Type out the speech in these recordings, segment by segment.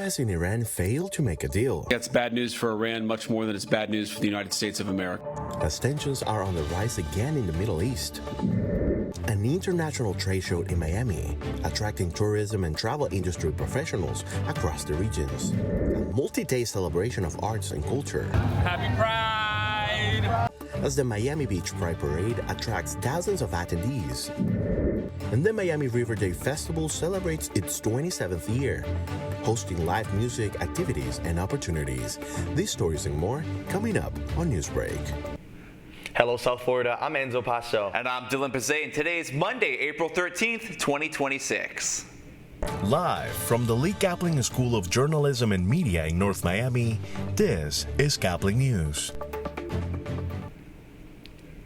U.S. and Iran failed to make a deal. That's bad news for Iran, much more than it's bad news for the United States of America. As tensions are on the rise again in the Middle East. An international trade show in Miami, attracting tourism and travel industry professionals across the regions. A multi-day celebration of arts and culture. Happy Pride! As the Miami Beach Pride Parade attracts thousands of attendees. And the Miami River Day Festival celebrates its 27th year, hosting live music, activities, and opportunities. These stories and more coming up on Newsbreak. Hello, South Florida. I'm Enzo Paso. And I'm Dylan Pazay, and today is Monday, April 13th, 2026. Live from the Lee Caplin School of Journalism and Media in North Miami, this is Caplin News.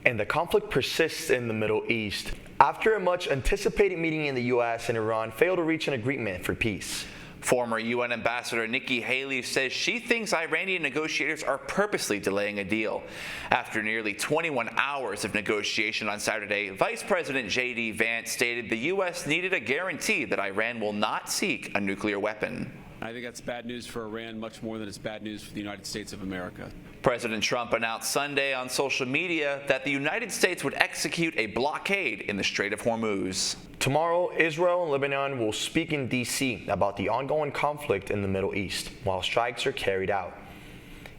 And the conflict persists in the Middle East after a much anticipated meeting in the U.S. and Iran failed to reach an agreement for peace. Former UN Ambassador Nikki Haley says she thinks Iranian negotiators are purposely delaying a deal. After nearly 21 hours of negotiation on Saturday, Vice President J.D. Vance stated the U.S. needed a guarantee that Iran will not seek a nuclear weapon. I think that's bad news for Iran, much more than it's bad news for the United States of America. President Trump announced Sunday on social media that the United States would execute a blockade in the Strait of Hormuz. Tomorrow, Israel and Lebanon will speak in D.C. about the ongoing conflict in the Middle East, while strikes are carried out.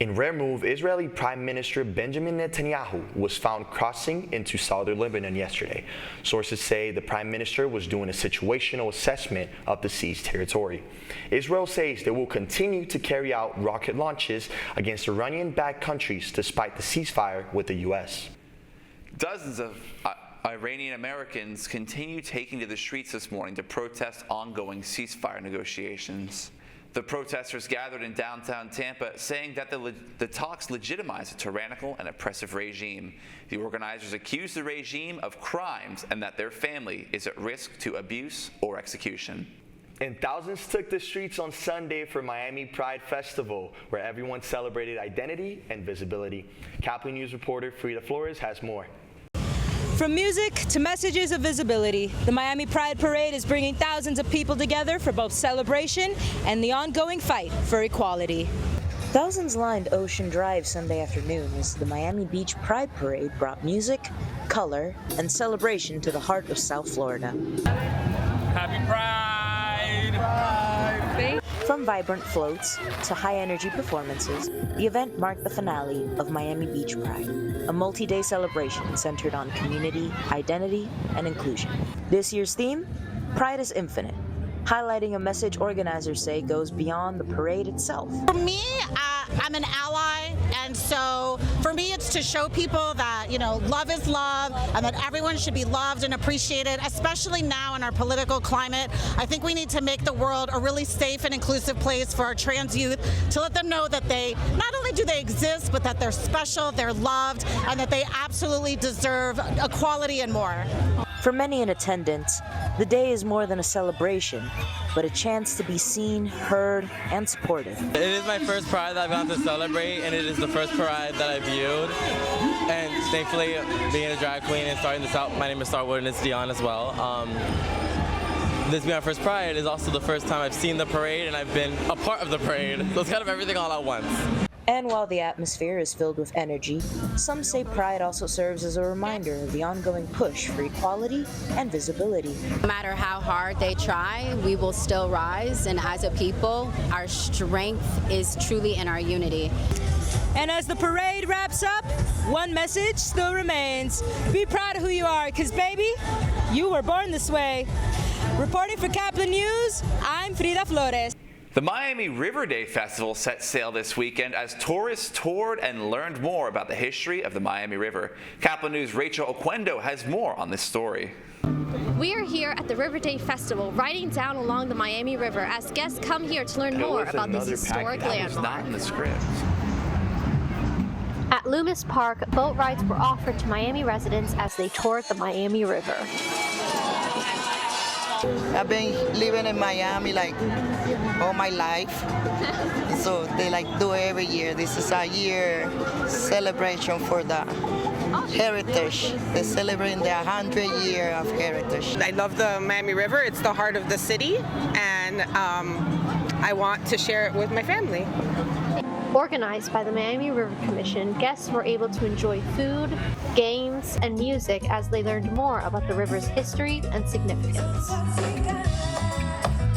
In rare move, Israeli Prime Minister Benjamin Netanyahu was found crossing into southern Lebanon yesterday. Sources say the Prime Minister was doing a situational assessment of the seized territory. Israel says they will continue to carry out rocket launches against Iranian-backed countries despite the ceasefire with the U.S. Dozens of Iranian Americans continue taking to the streets this morning to protest ongoing ceasefire negotiations. The protesters gathered in downtown Tampa saying that the talks legitimize a tyrannical and oppressive regime. The organizers accuse the regime of crimes and that their family is at risk to abuse or execution. And thousands took the streets on Sunday for Miami Pride Festival, where everyone celebrated identity and visibility. Caplin News reporter Frida Flores has more. From music to messages of visibility, the Miami Pride Parade is bringing thousands of people together for both celebration and the ongoing fight for equality. Thousands lined Ocean Drive Sunday afternoon as the Miami Beach Pride Parade brought music, color, and celebration to the heart of South Florida. Happy Pride! Pride! From vibrant floats to high-energy performances, the event marked the finale of Miami Beach Pride, a multi-day celebration centered on community, identity, and inclusion. This year's theme, Pride is Infinite, highlighting a message organizers say goes beyond the parade itself. For me, I'm an ally, and so for me it's to show people that, love is love and that everyone should be loved and appreciated, especially now in our political climate. I think we need to make the world a really safe and inclusive place for our trans youth, to let them know that they, not only do they exist, but that they're special, they're loved, and that they absolutely deserve equality and more. For many in attendance, the day is more than a celebration, but a chance to be seen, heard, and supported. It is my first Pride that I've gotten to celebrate, and it is the first Pride that I viewed. And thankfully, being a drag queen and starting this out, my name is Starwood and it's Dion as well. This being my first Pride is also the first time I've seen the parade and I've been a part of the parade. So it's kind of everything all at once. And while the atmosphere is filled with energy, some say Pride also serves as a reminder of the ongoing push for equality and visibility. No matter how hard they try, we will still rise, and as a people, our strength is truly in our unity. And as the parade wraps up, one message still remains. Be proud of who you are, because baby, you were born this way. Reporting for Caplin News, I'm Frida Flores. The Miami River Day Festival set sail this weekend as tourists toured and learned more about the history of the Miami River. Caplin News' Rachel Oquendo has more on this story. We are here at the River Day Festival, riding down along the Miami River as guests come here to learn more about this historic landmark. That was not in the script. At Loomis Park, boat rides were offered to Miami residents as they toured the Miami River. I've been living in Miami all my life, so they do every year. This is a year celebration for the heritage. They're celebrating the 100 year of heritage. I love the Miami River. It's the heart of the city, and I want to share it with my family. Organized by the Miami River Commission, guests were able to enjoy food, games, and music as they learned more about the river's history and significance.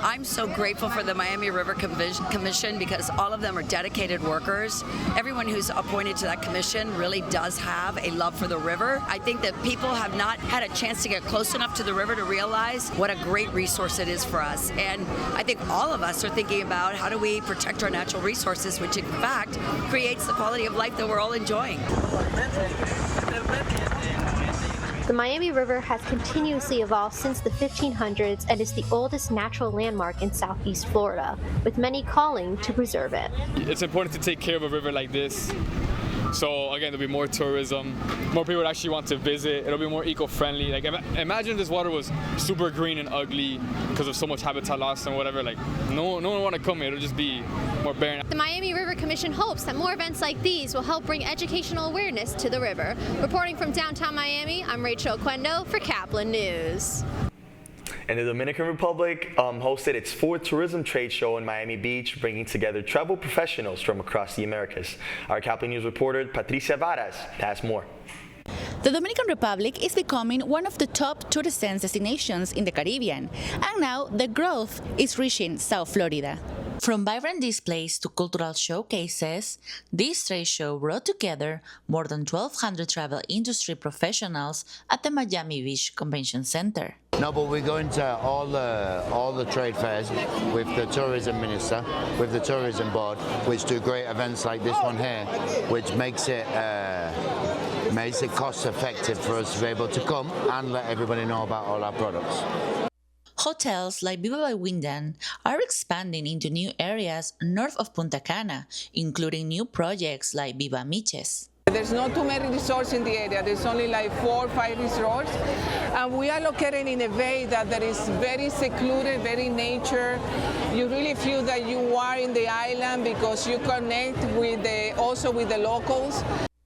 I'm so grateful for the Miami River Commission because all of them are dedicated workers. Everyone who's appointed to that commission really does have a love for the river. I think that people have not had a chance to get close enough to the river to realize what a great resource it is for us. And I think all of us are thinking about how do we protect our natural resources, which in fact creates the quality of life that we're all enjoying. The Miami River has continuously evolved since the 1500s and is the oldest natural landmark in southeast Florida, with many calling to preserve it. It's important to take care of a river like this. So again, there'll be more tourism, more people would actually want to visit. It'll be more eco-friendly. Like imagine this water was super green and ugly because of so much habitat loss and whatever. Like no one would want to come here. It'll just be more barren. The Miami River Commission hopes that more events like these will help bring educational awareness to the river. Reporting from downtown Miami, I'm Rachel Oquendo for Caplin News. And the Dominican Republic hosted its 4th tourism trade show in Miami Beach, bringing together travel professionals from across the Americas. Our Caplin News reporter, Patricia Varas, has more. The Dominican Republic is becoming one of the top tourist destinations in the Caribbean, and now the growth is reaching South Florida. From vibrant displays to cultural showcases, this trade show brought together more than 1,200 travel industry professionals at the Miami Beach Convention Center. No, but we're going to all the trade fairs with the tourism minister, with the tourism board, which do great events like this one here, which makes it cost effective for us to be able to come and let everybody know about all our products. Hotels like Viva by Wyndham are expanding into new areas north of Punta Cana, including new projects like Viva Miches. There's not too many resorts in the area. There's only like 4 or 5 resorts. And we are located in a bay that is very secluded, very nature. You really feel that you are in the island because you connect also with the locals.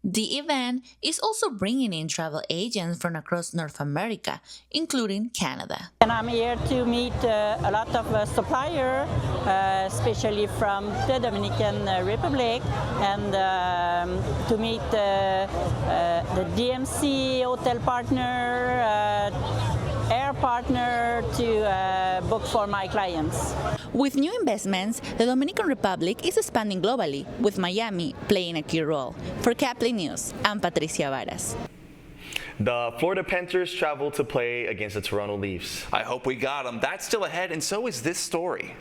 The event is also bringing in travel agents from across North America, including Canada. And I'm here to meet a lot of suppliers, especially from the Dominican Republic, and to meet the DMC hotel partner, air partner to book for my clients. With new investments, the Dominican Republic is expanding globally, with Miami playing a key role. For Caplin News, I'm Patricia Varas. The Florida Panthers travel to play against the Toronto Leafs. I hope we got them. That's still ahead, and so is this story.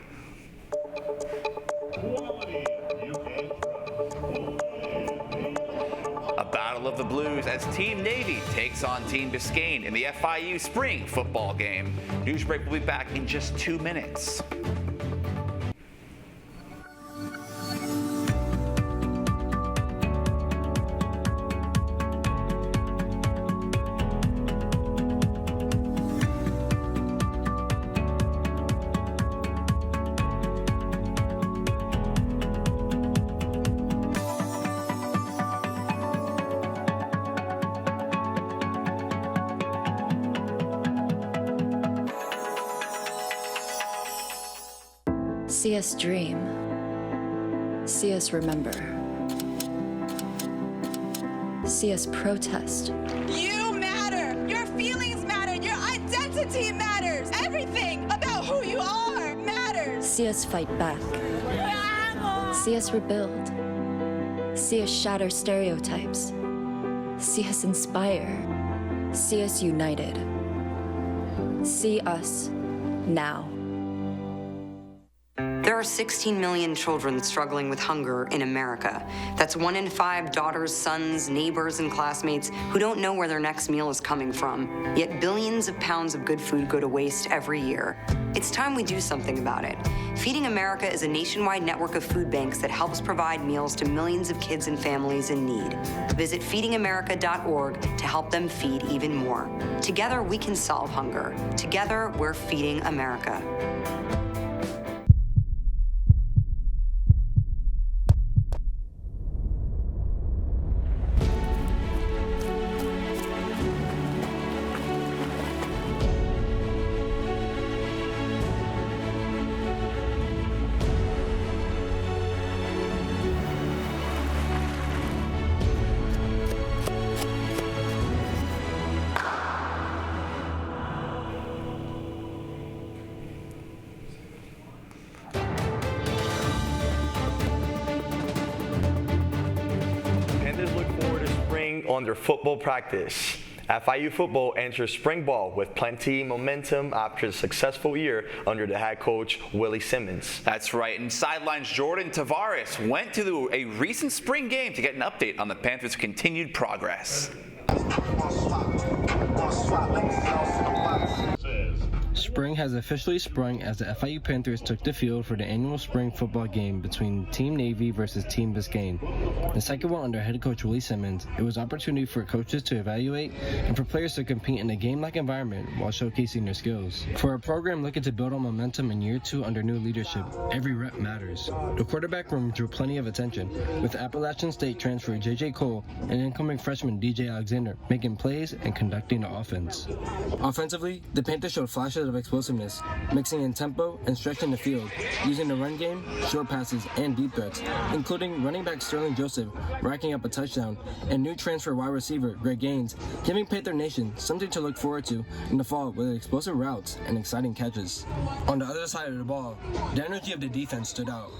A battle of the Blues as Team Navy takes on Team Biscayne in the FIU spring football game. Newsbreak will be back in just 2 minutes. See us dream. See us remember. See us protest. You matter. Your feelings matter. Your identity matters. Everything about who you are matters. See us fight back. See us rebuild. See us shatter stereotypes. See us inspire. See us united. See us now. There are 16 million children struggling with hunger in America. That's 1 in 5 daughters, sons, neighbors, and classmates who don't know where their next meal is coming from. Yet billions of pounds of good food go to waste every year. It's time we do something about it. Feeding America is a nationwide network of food banks that helps provide meals to millions of kids and families in need. Visit feedingamerica.org to help them feed even more. Together, we can solve hunger. Together, we're feeding America. on their football practice. FIU football enters spring ball with plenty momentum after a successful year under the head coach Willie Simmons. That's right, and sidelines Jordan Tavares went to a recent spring game to get an update on the Panthers' continued progress. Spring has officially sprung as the FIU Panthers took the field for the annual spring football game between Team Navy versus Team Biscayne. The second one under head coach Willie Simmons, it was an opportunity for coaches to evaluate and for players to compete in a game-like environment while showcasing their skills. For a program looking to build on momentum in year 2 under new leadership, every rep matters. The quarterback room drew plenty of attention, with Appalachian State transfer J.J. Cole and incoming freshman DJ Alexander making plays and conducting the offense. Offensively, the Panthers showed flashes of explosiveness, mixing in tempo and stretching the field, using the run game, short passes, and deep threats, including running back Sterling Joseph racking up a touchdown, and new transfer wide receiver Greg Gaines, giving Panther Nation something to look forward to in the fall with explosive routes and exciting catches. On the other side of the ball, the energy of the defense stood out.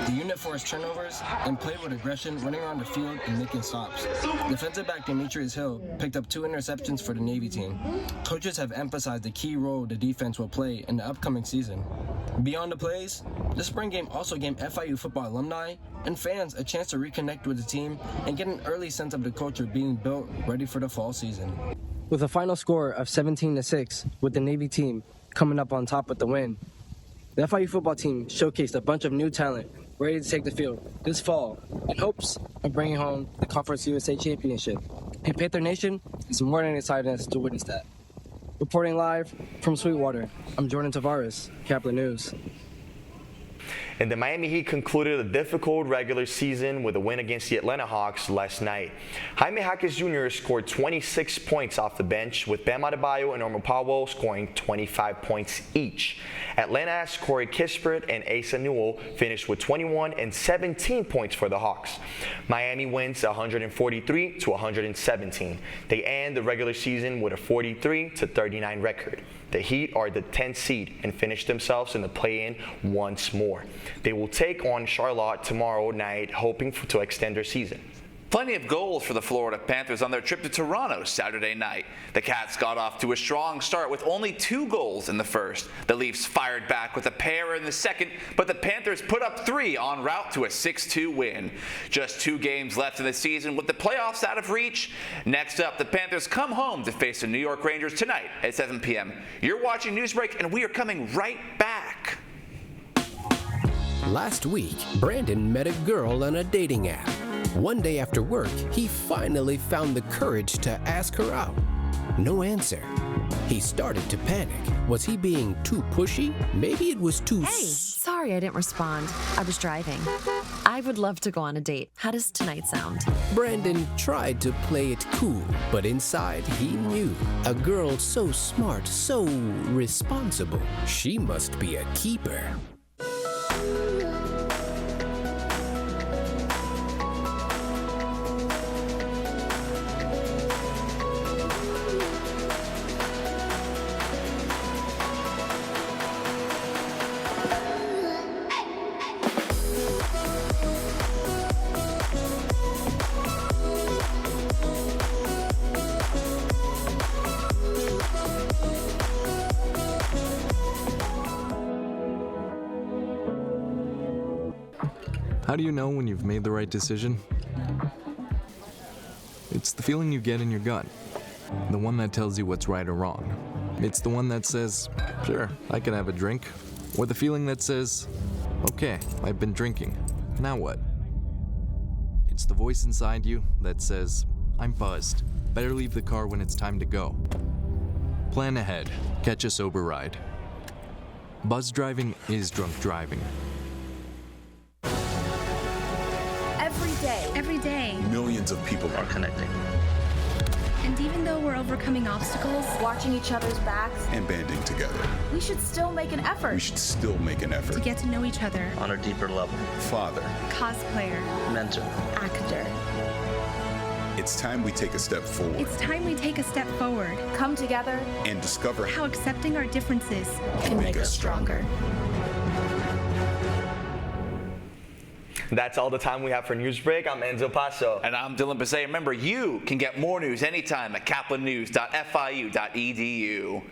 The unit forced turnovers and played with aggression, running around the field and making stops. Defensive back Demetrius Hill picked up 2 interceptions for the Navy team. Coaches have emphasized the key role the defense will play in the upcoming season. Beyond the plays, the spring game also gave FIU football alumni and fans a chance to reconnect with the team and get an early sense of the culture being built ready for the fall season. With a final score of 17-6, with the Navy team coming up on top with the win, the FIU football team showcased a bunch of new talent ready to take the field this fall in hopes of bringing home the Conference USA Championship. And Panther Nation is more than excited to witness that. Reporting live from Sweetwater, I'm Jordan Tavares, Caplin News. And the Miami Heat concluded a difficult regular season with a win against the Atlanta Hawks last night. Jaime Jaquez Jr. scored 26 points off the bench, with Bam Adebayo and Norman Powell scoring 25 points each. Atlanta's Corey Kispert and Asa Newell finished with 21 and 17 points for the Hawks. Miami wins 143-117. They end the regular season with a 43-39 record. The Heat are the 10th seed and finish themselves in the play-in once more. They will take on Charlotte tomorrow night, hoping to extend their season. Plenty of goals for the Florida Panthers on their trip to Toronto Saturday night. The Cats got off to a strong start with only 2 goals in the first. The Leafs fired back with a pair in the second, but the Panthers put up 3 en route to a 6-2 win. Just 2 games left in the season with the playoffs out of reach. Next up, the Panthers come home to face the New York Rangers tonight at 7 p.m. You're watching Newsbreak, and we are coming right back. Last week, Brandon met a girl on a dating app. One day after work, he finally found the courage to ask her out. No answer. He started to panic. Was he being too pushy? Maybe it was too... Hey, sorry I didn't respond. I was driving. I would love to go on a date. How does tonight sound? Brandon tried to play it cool, but inside he knew. A girl so smart, so responsible. She must be a keeper. How do you know when you've made the right decision? It's the feeling you get in your gut. The one that tells you what's right or wrong. It's the one that says, sure, I can have a drink. Or the feeling that says, okay, I've been drinking. Now what? It's the voice inside you that says, I'm buzzed. Better leave the car when it's time to go. Plan ahead. Catch a sober ride. Buzz driving is drunk driving. Every day, millions of people are connecting. And even though we're overcoming obstacles, watching each other's backs, and banding together, we should still make an effort. We should still make an effort to get to know each other on a deeper level. Father, cosplayer, mentor, actor. It's time we take a step forward. It's time we take a step forward. Come together and discover how accepting our differences can make us stronger. That's all the time we have for Newsbreak. I'm Enzo Paso. And I'm Dylan Basay. Remember, you can get more news anytime at caplinnews.fiu.edu.